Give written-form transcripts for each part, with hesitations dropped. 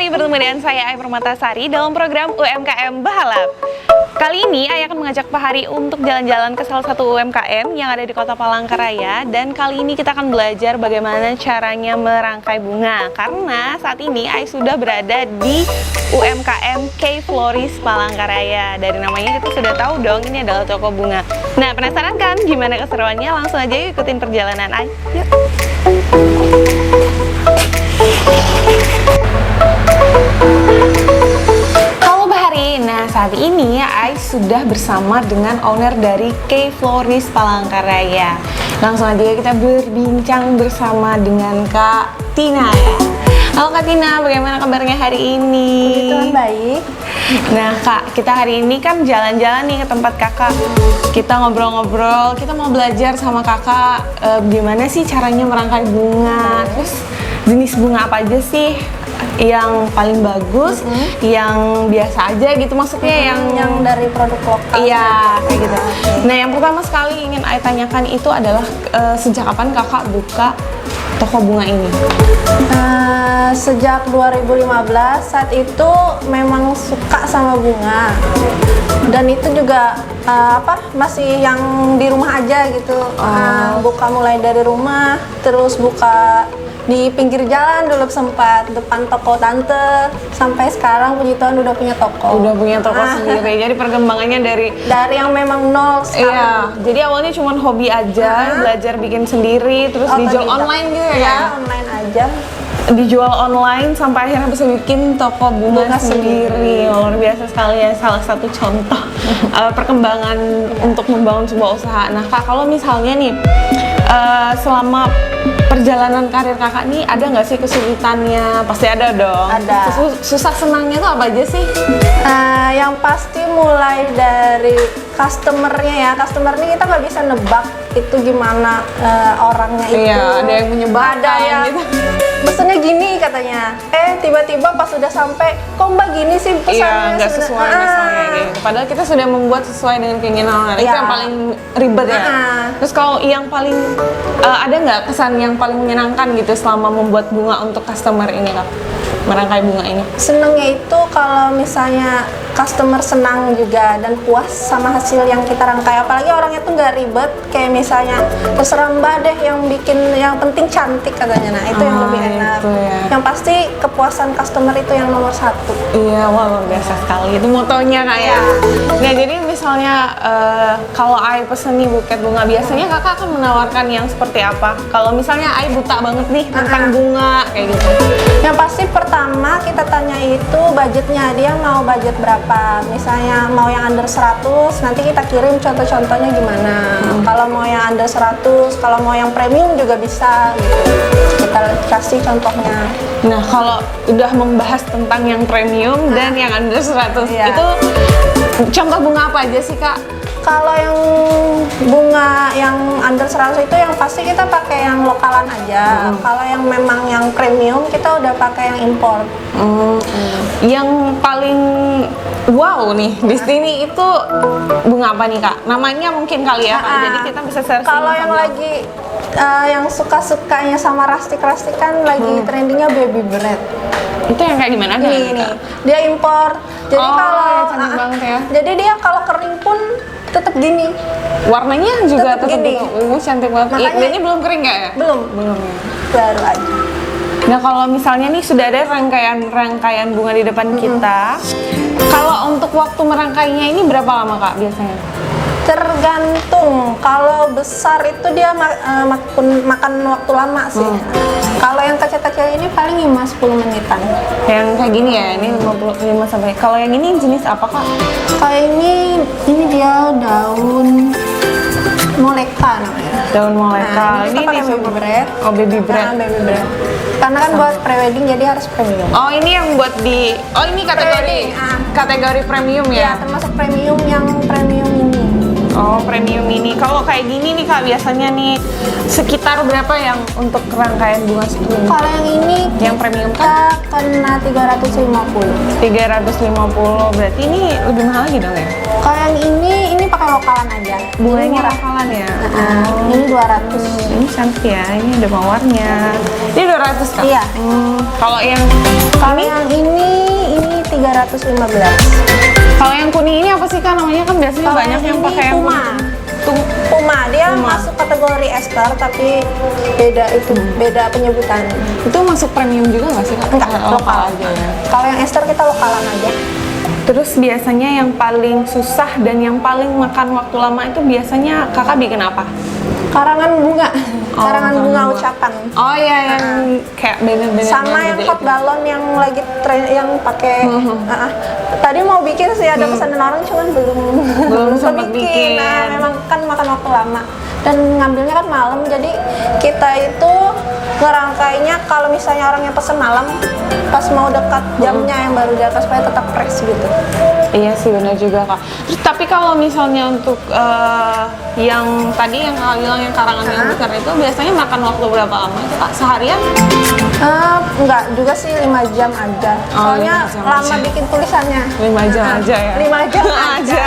kembali bertemu dengan saya Ai Permatasari dalam program UMKM Bahalap. Kali ini Ai akan mengajak Pak Hari untuk jalan-jalan ke salah satu UMKM yang ada di Kota Palangkaraya. Dan kali ini kita akan belajar bagaimana caranya merangkai bunga. Karena saat ini Ai sudah berada di UMKM K Floris Palangkaraya. Dari namanya kita sudah tahu dong ini adalah toko bunga. Nah, penasaran kan gimana keseruannya? Langsung aja yuk ikutin perjalanan Ai. Yuk. Halo Mbak Hari, nah saat ini Ai sudah bersama dengan owner dari K Floris Palangkaraya. Langsung aja kita berbincang bersama dengan Kak Tina ya. Halo Kak Tina, bagaimana kabarnya hari ini? Puji Tuhan baik. Nah Kak, kita hari ini kan jalan-jalan nih ke tempat Kakak. Kita ngobrol-ngobrol, kita mau belajar sama Kakak gimana sih caranya merangkai bunga. Terus jenis bunga apa aja sih yang paling bagus, yang biasa aja gitu maksudnya yang dari produk lokal. Iya, kayak gitu. Nah, yang pertama sekali ingin Ai tanyakan itu adalah sejak kapan Kakak buka toko bunga ini? Sejak 2015, saat itu memang suka sama bunga. Dan itu juga masih yang di rumah aja gitu. Buka mulai dari rumah, terus buka di pinggir jalan dulu sempat, depan toko tante, sampai sekarang puji Tuhan udah punya toko. Udah punya toko sendiri. Jadi perkembangannya dari yang memang nol sekali. Iya, jadi awalnya cuma hobi aja, belajar bikin sendiri, terus dijual online gitu ya? Iya, online aja. Dijual online sampai akhirnya bisa bikin toko bunga sendiri. Luar biasa sekali ya, salah satu contoh perkembangan untuk membangun sebuah usaha. Nah Kak, kalau misalnya nih selama perjalanan karir Kakak nih ada nggak sih kesulitannya? Pasti ada dong. Ada. Susah senangnya tuh apa aja sih? Yang pasti mulai dari customernya ya. Customernya kita nggak bisa nebak itu gimana orangnya itu. Iya, ada yang menyebalkan ada yang gitu. pesennya gini katanya. Tiba-tiba pas udah sampai, kok Mbak gini sih pesannya? Iya, nggak sesuai misalnya gitu. Padahal kita sudah membuat sesuai dengan keinginan orang. Itu yang paling ribet ya. Terus kalau yang paling ada nggak kesan yang paling menyenangkan gitu selama membuat bunga untuk customer ini Kak? Merangkai bunga ini? Senengnya itu kalau misalnya customer senang juga dan puas sama hasil yang kita rangkai, apalagi orangnya tuh nggak ribet, kayak misalnya terserah Mbak deh yang bikin, yang penting cantik katanya. Nah itu yang lebih enak ya. Yang pasti kepuasan customer itu yang nomor satu. Iya, wah luar biasa sekali, itu motonya Kak ya. Nah jadi misalnya kalau Ai pesen nih buket bunga, biasanya Kakak akan menawarkan yang seperti apa? Kalau misalnya Ai buta banget nih tentang bunga kayak gitu. Yang pasti pertama kita tanya itu budgetnya, dia mau budget berapa. Misalnya mau yang under 100, nanti kita kirim contoh-contohnya gimana. Kalau mau yang under 100, kalau mau yang premium juga bisa gitu. Kita kasih contohnya. Nah kalau udah membahas tentang yang premium dan yang under 100, itu contoh bunga apa aja sih Kak? Kalau yang bunga yang under 100 itu yang pasti kita pakai yang lokalan aja. Kalau yang memang yang premium kita udah pakai yang impor. Yang paling wow nih di sini itu bunga apa nih Kak? Namanya mungkin kali ya Kak. Jadi kita bisa searching. Kalau yang lagi yang suka-sukanya sama rustic-rustic kan lagi trendingnya baby bread. Itu yang kayak gimana? Ini dia impor. Jadi kalau cantik banget ya. Jadi dia kalau kering pun tetap gini. Warnanya juga tetap gini. Cantik banget. Makanya, ini belum kering nggak ya? Belum. Baru aja. Nah kalau misalnya nih sudah ada rangkaian bunga di depan kita, kalau untuk waktu merangkainya ini berapa lama Kak biasanya? Tergantung, kalau besar itu dia makan waktu lama sih. Kalau yang kecil-kecil ini paling 5-10 menitan. Yang kayak gini ya, ini 55 sampai. Kalau yang ini jenis apa Kak? Kalau ini dia daun moleka namanya. Daun moleka. Ini baby bread. Oh baby bread. Baby bread. Karena kan buat prewedding jadi harus premium. Oh ini yang buat di, ini kategori premium ya? Iya, termasuk premium yang premium ini. Oh premium ini. Kalau kayak gini nih Kak biasanya nih sekitar berapa yang untuk rangkaian bunga seperti ini? Kalau yang ini yang premium kita kan? kena 350. 350, berarti ini lebih mahal lagi dong ya? Kalau yang ini pakai lokalan aja. Bunganya murah. lokalan ya? Ini 200. Ini cantik ya, ini ada mawarnya. Ini 200 kan? Iya. Kalau yang ini 315. kalau yang kuning ini apa sih kan namanya, kan biasanya Kalau banyak yang ini pakai yang Puma. kuning. Puma dia masuk kategori ester tapi beda penyebutan. Itu masuk premium juga nggak sih Kak? Enggak, lokal aja ya. Kalau yang ester kita lokalan aja. Terus biasanya yang paling susah dan yang paling makan waktu lama itu biasanya kakak bikin apa? Karangan bunga. Karangan bunga ucapan. Oh iya, yang kayak banner-banner Sama yang hot balon yang lagi tren yang pakai tadi mau bikin sih ada pesanan orang cuman belum sempat bikin. Nah, memang kan makan waktu lama dan ngambilnya kan malam, jadi kita itu ngerangkainya kalau misalnya orang yang pesen malam pas mau dekat jamnya yang baru di atas supaya tetap fresh gitu. Iya sih, benar juga Kak. Terus tapi kalau misalnya untuk yang tadi yang kakak bilang yang karangan yang besar itu biasanya makan waktu berapa lama itu Kak? Seharian? Enggak juga sih, 5 jam aja. Soalnya 5 jam lama aja. bikin tulisannya. 5 jam aja ya? 5 jam aja.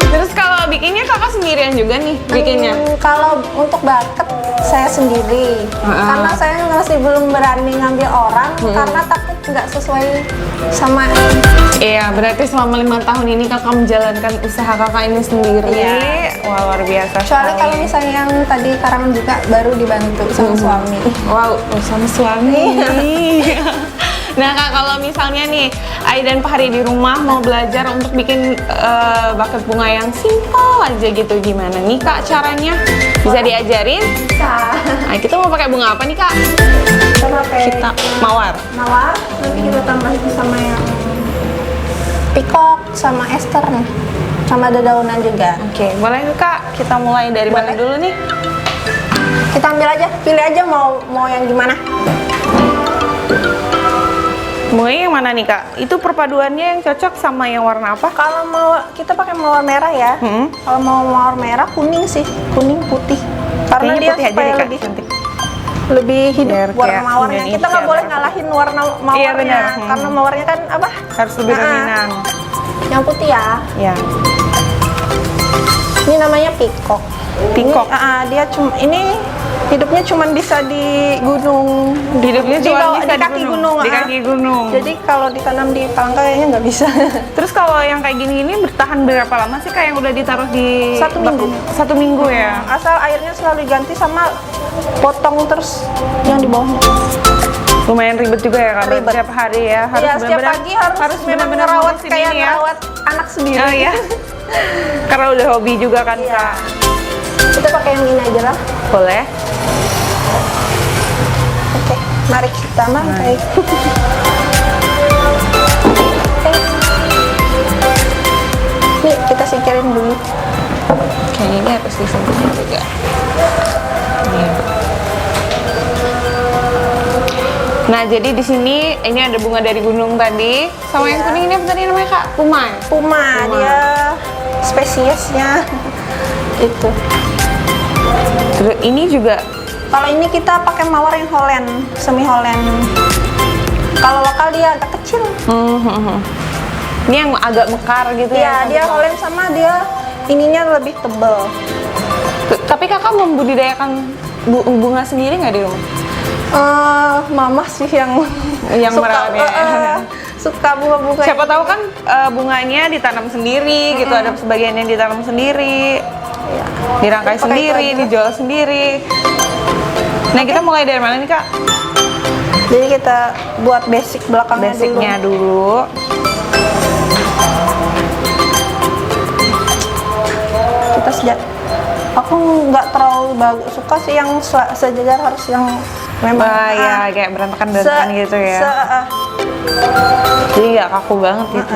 Terus kalau bikinnya kakak sendirian juga nih bikinnya? Kalau untuk bucket saya sendiri, karena saya masih belum berani ngambil orang karena takut nggak sesuai sama. Iya, berarti selama 5 tahun ini kakak menjalankan usaha kakak ini sendiri. Iya. Wah, luar biasa. Kecuali sekali. kalau misalnya yang tadi karangan juga baru dibantu sama suami. Wow, sama suami. Nah Kak, kalau misalnya nih Ai dan Pak Hari di rumah mau belajar untuk bikin buket bunga yang simpel aja gitu, gimana nih Kak caranya? Bisa diajarin? Bisa. Nah, kita mau pakai bunga apa nih Kak? Kita pakai Kita mawar. mawar, nanti kita tambahin sama yang pikok sama ester nih, sama dedaunan juga. Oke, boleh tuh Kak. Kita mulai dari mana Boleh. dulu nih? Kita ambil aja, pilih aja mau yang gimana. Bunganya yang mana nih Kak? Itu perpaduannya yang cocok sama yang warna apa? Kalau mau kita pakai mawar merah ya. Kalau mau mawar merah kuning sih, kuning putih. Karena Kayaknya dia putih aja supaya deh, Kak. lebih Cantik. lebih hidup Biar warna kayak mawarnya. Kita nggak Indonesia boleh banget. ngalahin warna mawarnya, Iya, benar. karena mawarnya kan apa? Harus lebih dominan. Yang putih ya. Ya. Ini namanya pikok. Pikok. Dia cuma ini hidupnya cuma bisa di gunung. Hidupnya di cuma bawah- bisa di kaki gunung. Di kaki gunung. Jadi kalau ditanam di Palangka kayaknya nggak bisa. Terus kalau yang kayak gini bertahan berapa lama sih Kak yang udah ditaruh di 1 minggu. 1 minggu ya? Asal airnya selalu diganti sama potong terus yang di bawahnya. Lumayan ribet juga ya Kak, Ribet. setiap hari ya. Harus Iya, setiap benar-benar- pagi harus memang benar-benar merawat ngurusin kayak ini ya. merawat anak sendiri. Oh iya. Karena udah hobi juga kan Iya. Kak. Kita pakai yang ini aja lah. Boleh. Oke, mari kita mangkai. Oke. Nih, kita singkirin dulu. Kayaknya ini harus disembunyiin juga. Iya. Nah, jadi di sini ini ada bunga dari gunung tadi, sama yang Iya. kuning ini apa tadi namanya Kak? Puma. Ya? Puma, dia spesiesnya itu. Terus ini juga Kalau ini kita pakai mawar yang Holland, semi Holland. Kalau lokal dia agak kecil. ini yang agak mekar gitu Iya, ya. dia Holland sama dia ininya lebih tebal. Tapi kakak membudidayakan bunga sendiri nggak di rumah? Mama sih yang Yang suka, merawatnya. suka bunga-bunga. Siapa tahu kan bunganya ditanam sendiri gitu, ada sebagian yang ditanam sendiri, dirangkai Pakai itu sendiri, aja. dijual sendiri. Nah kita mulai dari mana nih Kak? Jadi kita buat basic belakangnya Basicnya dulu. Kita sejak aku nggak terlalu suka sih yang sejajar, harus yang memang Ya kayak berantakan gitu ya. Jadi nggak kaku banget gitu.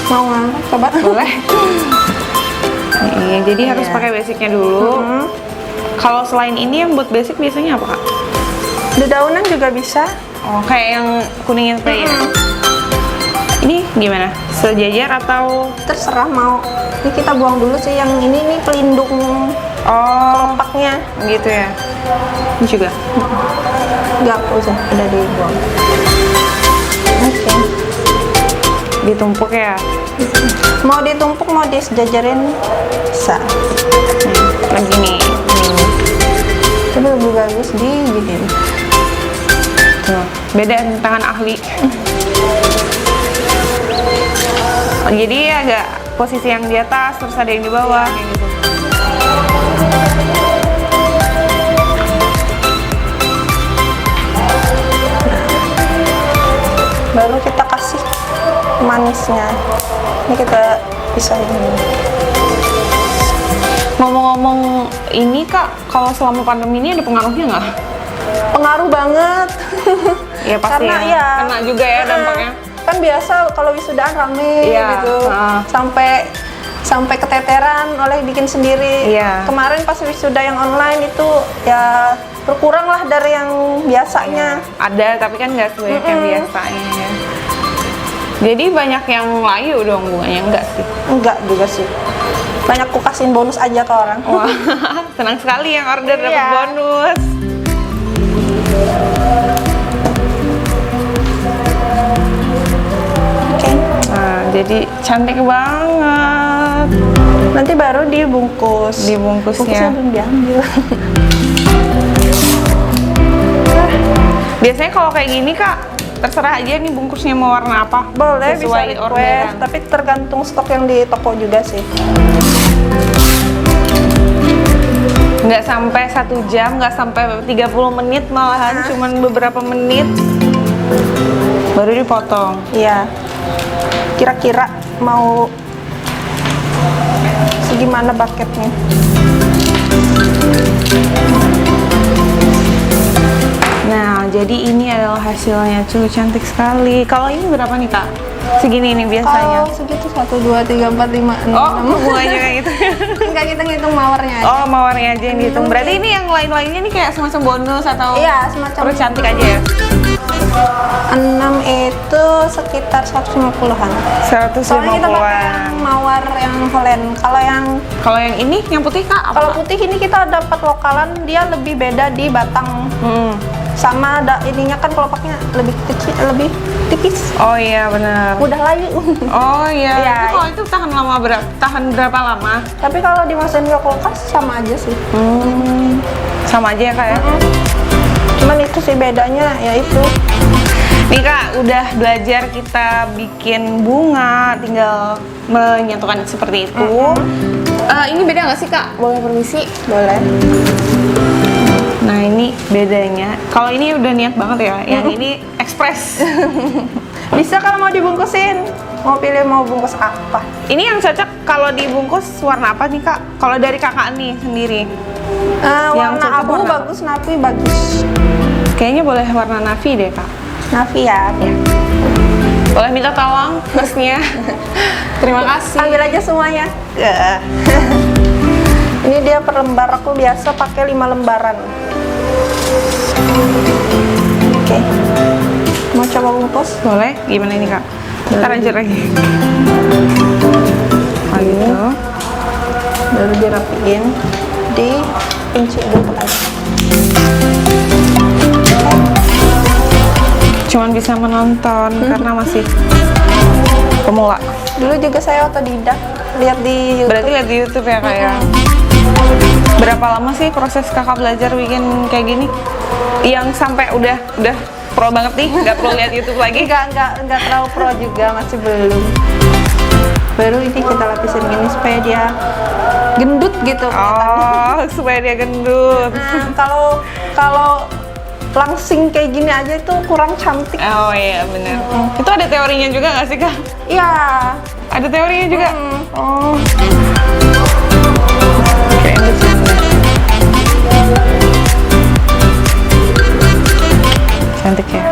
Mau ngangkat coba? Boleh. Nih, jadi harus Iya. pakai basicnya dulu. Kalau selain ini yang buat basic biasanya apa Kak? Dedaunan juga bisa. Oh, kayak yang kuning yang tadi ya? Ini gimana? Sejajar atau? Terserah mau. Ini kita buang dulu sih yang ini nih pelindung Oh, paknya. gitu ya. Ini juga. Nggak usah, udah dibuang. Oke. Ditumpuk ya. Mau ditumpuk, mau disejajarin bisa. Lagi nih. Tapi lebih bagus diginiin. Tuh, beda tangan ahli. Jadi agak posisi yang di atas, terus ada yang di bawah kayak gitu. Baru kita kasih manisnya. Ini kita pisahin dulu. Ngomong-ngomong ini Kak, kalau selama pandemi ini ada pengaruhnya nggak? Pengaruh banget. Ya pasti Karena ya. ya, Kena juga ya dampaknya. Kan biasa kalau wisudaan rame Iya, gitu. Sampai keteteran oleh bikin sendiri. Iya. Kemarin pas wisuda yang online itu ya berkurang lah dari yang biasanya. Ada, tapi kan nggak sebanyak yang biasanya ya. Jadi banyak yang layu dong bunganya, enggak sih? Enggak juga sih. Banyak ku kasihin bonus aja ke orang. Wah, senang sekali yang order dapat Iya. bonus. Oke. Nah, jadi cantik banget. Nanti baru dibungkus. Dibungkusnya. Bungkusnya belum diambil. Biasanya kalau kayak gini Kak, terserah aja nih bungkusnya mau warna apa. Boleh bisa sesuai request, orderan. tapi tergantung stok yang di toko juga sih. Nggak sampai 1 jam, nggak sampai 30 menit, malahan cuman beberapa menit baru dipotong. Iya. Kira-kira mau segimana bucketnya? Nah, jadi ini adalah hasilnya, cuy, cantik sekali. Kalau ini berapa nih Kak? Segini nih biasanya. Kalau segitu 1, 2, 3, 4, 5, 6. Oh, bunganya kayak gitu. Enggak, kita ngitung mawarnya aja. Oh, mawarnya aja yang dihitung. Berarti ini yang lain-lainnya nih kayak semacam bonus atau Iya, semacam terus cantik aja ya? 6 itu sekitar 150-an. 150-an. Soalnya kita pakai yang mawar yang Holland. Kalau yang ini, yang putih Kak, apa? Kalau putih ini kita dapat lokalan, dia lebih beda di batang. Sama ada ininya kan kelopaknya lebih kecil, lebih tipis. Oh iya benar. Mudah layu. Oh iya. Iya. Itu kalau itu tahan berapa lama? Tapi kalau dimasukin ke kulkas sama aja sih. Sama aja ya Kak ya? Cuman itu sih bedanya ya itu. Nih Kak, udah belajar kita bikin bunga, tinggal menyatukan seperti itu. Ini beda nggak sih Kak? Boleh permisi? Boleh. Nah ini bedanya. Kalau ini udah niat banget ya. Yang ini ekspres. Bisa kalau mau dibungkusin. Mau pilih mau bungkus apa? Ini yang cocok kalau dibungkus warna apa nih Kak? Kalau dari Kakak nih sendiri. Yang Warna cocok abu warna apa? bagus, navy bagus. Kayaknya boleh warna navy deh Kak. Navy ya. Boleh minta tolong busnya. Terima kasih. Ambil aja semuanya. Ini dia per lembar, aku biasa pakai 5 lembaran. Oke. Mau coba bungkus? Boleh? Gimana ini Kak? Ntar aja lagi. Oh gitu. Baru dirapiin, dikunci dulu aja. Cuman bisa menonton karena masih pemula. Dulu juga saya otodidak, lihat di YouTube. Berarti lihat di YouTube ya Kak ya? Berapa lama sih proses Kakak belajar bikin kayak gini? Yang sampai udah pro banget nih, nggak perlu lihat YouTube lagi? Enggak terlalu pro juga, masih belum. Baru ini kita lapisin gini supaya dia gendut gitu. Oh, supaya dia gendut. Nah, kalau langsing kayak gini aja itu kurang cantik. Oh iya bener. Itu ada teorinya juga nggak sih Kak? Iya. Ada teorinya juga? Oh. Cantik ya.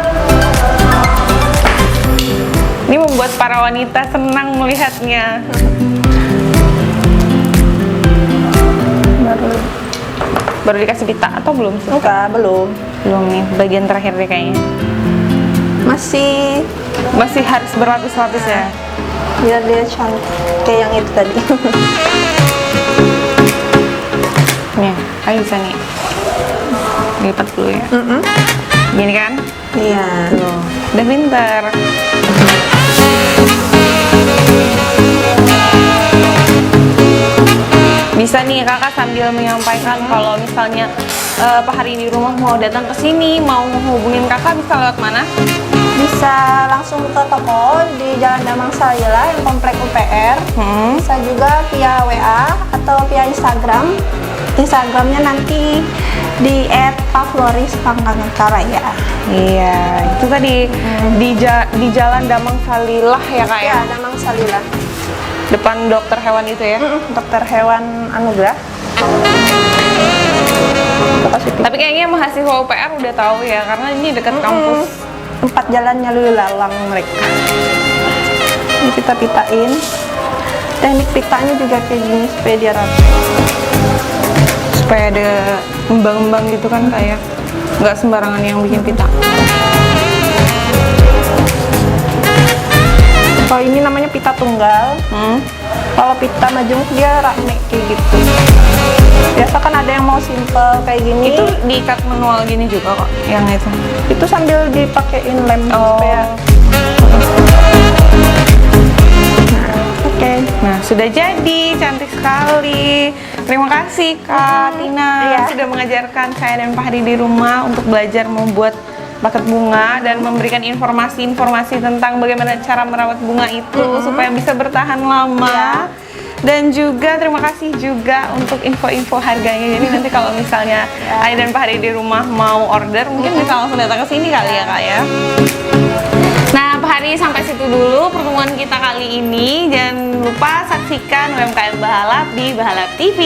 Ini membuat para wanita senang melihatnya. Baru dikasih pita atau belum sih? Enggak, belum. Belum nih, bagian terakhir deh kayaknya. Masih harus berlapis-lapis ya. biar dia cantik kayak yang itu tadi. Nih, ayo bisa nih. lipat dulu ya. Gini kan? Iya. Tuh, udah pinter. Bisa nih kakak sambil menyampaikan kalau misalnya Pak Hari di rumah mau datang ke sini, mau menghubungin kakak bisa lewat mana? Bisa langsung ke toko di Jalan Damang Salila yang komplek UPR. Bisa juga via WA atau via Instagram. Instagramnya nanti di @pafloris_pangkaraya. Iya, itu tadi di Jalan Damang Salilah ya kak ya? Ya, Damang Salila. Depan dokter hewan itu ya? Dokter hewan Anugrah. Tapi kayaknya mahasiswa UPR udah tahu ya, karena ini dekat kampus. Tempat jalannya lalang mereka. Ini kita pitain. Teknik pitanya juga kayak gini supaya dia rapi. Supaya ada embang-embang gitu kan kayak nggak sembarangan yang bikin pita. Kalau ini namanya pita tunggal. Kalau pita majemuk dia rame kayak gitu. Biasa kan ada yang mau simple kayak gini. Itu diikat manual gini juga kok, yang itu. Itu sambil dipakein lem supaya. Oke. Nah, sudah jadi, cantik sekali. Terima kasih Kak Tina Iya. sudah mengajarkan saya dan Pak Hari di rumah untuk belajar membuat buket bunga dan memberikan informasi-informasi tentang bagaimana cara merawat bunga itu supaya bisa bertahan lama. Dan juga terima kasih juga untuk info-info harganya. Jadi nanti kalau misalnya Ayah dan Pak Hari di rumah mau order, mungkin bisa langsung datang ke sini kali ya Kak ya. Nah, Pak Hari sampai situ dulu pertemuan kita kali ini. Jangan lupa saksikan UMKM Bahalap di Bahalap TV.